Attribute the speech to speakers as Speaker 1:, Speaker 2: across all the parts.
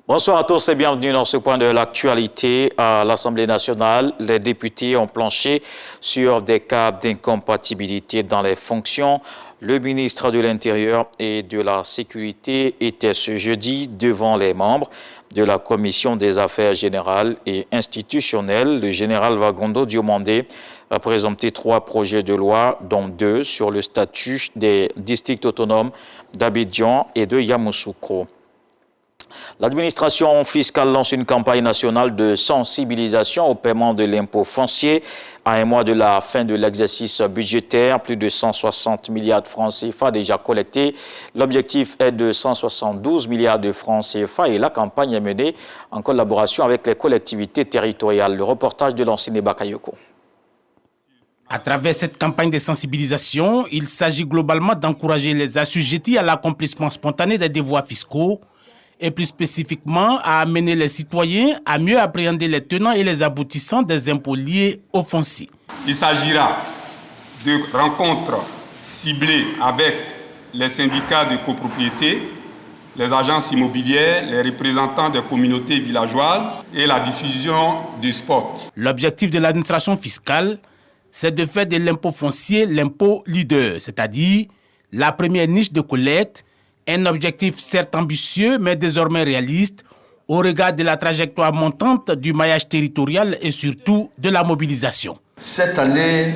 Speaker 1: Bonsoir à tous et bienvenue dans ce point de l'actualité. À l'Assemblée nationale, les députés ont planché sur des cas d'incompatibilité dans les fonctions. Le ministre de l'Intérieur et de la Sécurité était ce jeudi devant les membres de la Commission des Affaires générales et institutionnelles. Le général Wagondo Diomandé a présenté 3 projets de loi, dont 2 sur le statut des districts autonomes d'Abidjan et de Yamoussoukro. L'administration fiscale lance une campagne nationale de sensibilisation au paiement de l'impôt foncier. À un mois de la fin de l'exercice budgétaire, plus de 160 milliards de francs CFA déjà collectés. L'objectif est de 172 milliards de francs CFA et la campagne est menée en collaboration avec les collectivités territoriales. Le reportage de l'ancien Bakayoko.
Speaker 2: À travers cette campagne de sensibilisation, il s'agit globalement d'encourager les assujettis à l'accomplissement spontané des devoirs fiscaux et plus spécifiquement à amener les citoyens à mieux appréhender les tenants et les aboutissants des impôts liés au foncier.
Speaker 3: Il s'agira de rencontres ciblées avec les syndicats de copropriété, les agences immobilières, les représentants des communautés villageoises et la diffusion du spot.
Speaker 2: L'objectif de l'administration fiscale, c'est de faire de l'impôt foncier l'impôt leader, c'est-à-dire la première niche de collecte. Un objectif certes ambitieux, mais désormais réaliste, au regard de la trajectoire montante du maillage territorial et surtout de la mobilisation.
Speaker 4: Cette année,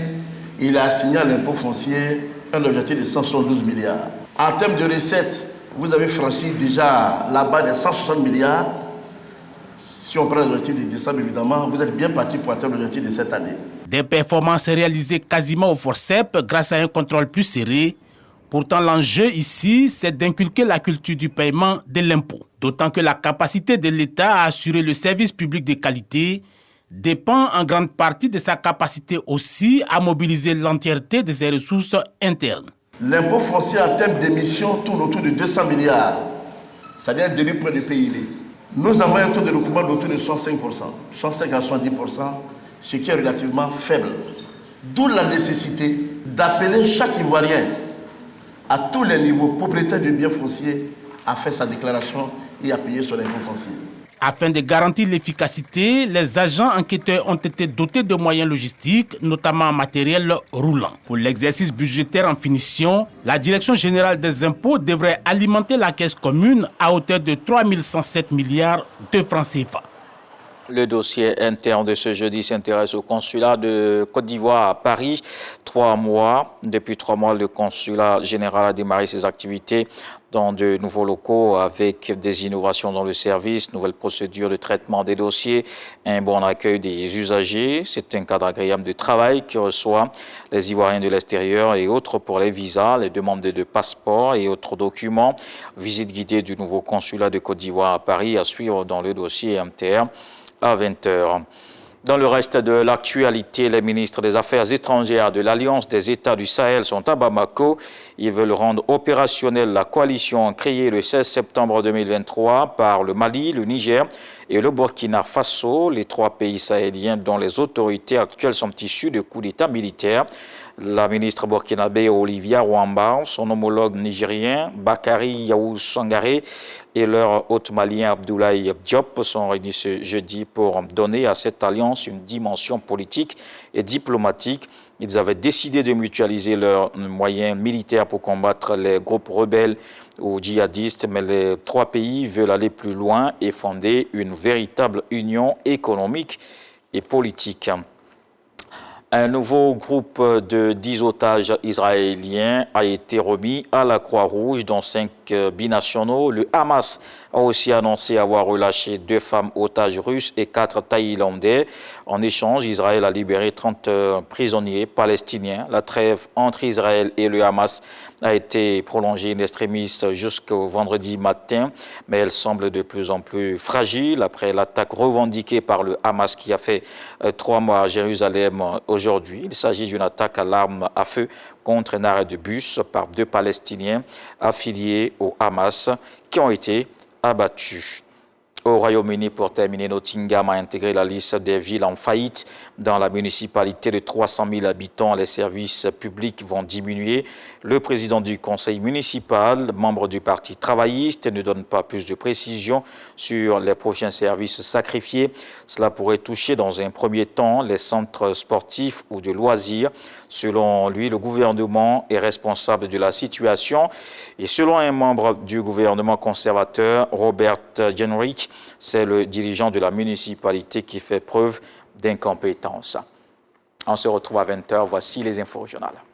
Speaker 4: il a assigné à l'impôt foncier un objectif de 172 milliards. En termes de recettes, vous avez franchi déjà la barre des 160 milliards. Si on prend l'objectif de décembre, évidemment, vous êtes bien parti pour atteindre l'objectif de cette année.
Speaker 2: Des performances réalisées quasiment au forceps grâce à un contrôle plus serré. Pourtant, l'enjeu ici, c'est d'inculquer la culture du paiement de l'impôt. D'autant que la capacité de l'État à assurer le service public de qualité dépend en grande partie de sa capacité aussi à mobiliser l'entièreté de ses ressources internes.
Speaker 4: L'impôt foncier en termes d'émissions tourne autour de 200 milliards, c'est-à-dire un demi-point de PIB. Nous avons un taux de recouvrement d'autour de 65%, 65 à 70%, ce qui est relativement faible. D'où la nécessité d'appeler chaque Ivoirien à tous les niveaux, propriétaire de biens fonciers, à faire sa déclaration et à payer son impôt foncier.
Speaker 2: Afin de garantir l'efficacité, les agents enquêteurs ont été dotés de moyens logistiques, notamment en matériel roulant. Pour l'exercice budgétaire en finition, la Direction générale des impôts devrait alimenter la caisse commune à hauteur de 3 107 milliards de francs CFA.
Speaker 1: Le dossier interne de ce jeudi s'intéresse au consulat de Côte d'Ivoire à Paris. Depuis 3 mois, le consulat général a démarré ses activités dans de nouveaux locaux avec des innovations dans le service, nouvelles procédures de traitement des dossiers, un bon accueil des usagers. C'est un cadre agréable de travail qui reçoit les Ivoiriens de l'extérieur et autres pour les visas, les demandes de passeports et autres documents. Visite guidée du nouveau consulat de Côte d'Ivoire à Paris à suivre dans le dossier MTR à 20h. Dans le reste de l'actualité, les ministres des Affaires étrangères de l'Alliance des États du Sahel sont à Bamako. Ils veulent rendre opérationnelle la coalition créée le 16 septembre 2023 par le Mali, le Niger et le Burkina Faso, les 3 pays sahéliens dont les autorités actuelles sont issues de coups d'État militaires. La ministre burkinabé Olivia Rwamba, son homologue nigérien Bakary Yahou Sangaré et leur hôte malien Abdoulaye Diop sont réunis ce jeudi pour donner à cette alliance une dimension politique et diplomatique. Ils avaient décidé de mutualiser leurs moyens militaires pour combattre les groupes rebelles ou djihadistes, mais les 3 pays veulent aller plus loin et fonder une véritable union économique et politique. Un nouveau groupe de 10 otages israéliens a été remis à la Croix-Rouge, dont 5 binationaux. Le Hamas a aussi annoncé avoir relâché 2 femmes otages russes et 4 Thaïlandais. En échange, Israël a libéré 30 prisonniers palestiniens. La trêve entre Israël et le Hamas a été prolongée in extremis jusqu'au vendredi matin, mais elle semble de plus en plus fragile après l'attaque revendiquée par le Hamas qui a fait 3 mois à Jérusalem aujourd'hui. Il s'agit d'une attaque à l'arme à feu contre un arrêt de bus par 2 Palestiniens affiliés au Hamas qui ont été abattus. Au Royaume-Uni, pour terminer, Nottingham a intégré la liste des villes en faillite. Dans la municipalité de 300 000 habitants, les services publics vont diminuer. Le président du conseil municipal, membre du Parti travailliste, ne donne pas plus de précisions sur les prochains services sacrifiés. Cela pourrait toucher dans un premier temps les centres sportifs ou de loisirs. Selon lui, le gouvernement est responsable de la situation. Et selon un membre du gouvernement conservateur, Robert Jenrick, c'est le dirigeant de la municipalité qui fait preuve d'incompétence. On se retrouve à 20h. Voici les infos régionales.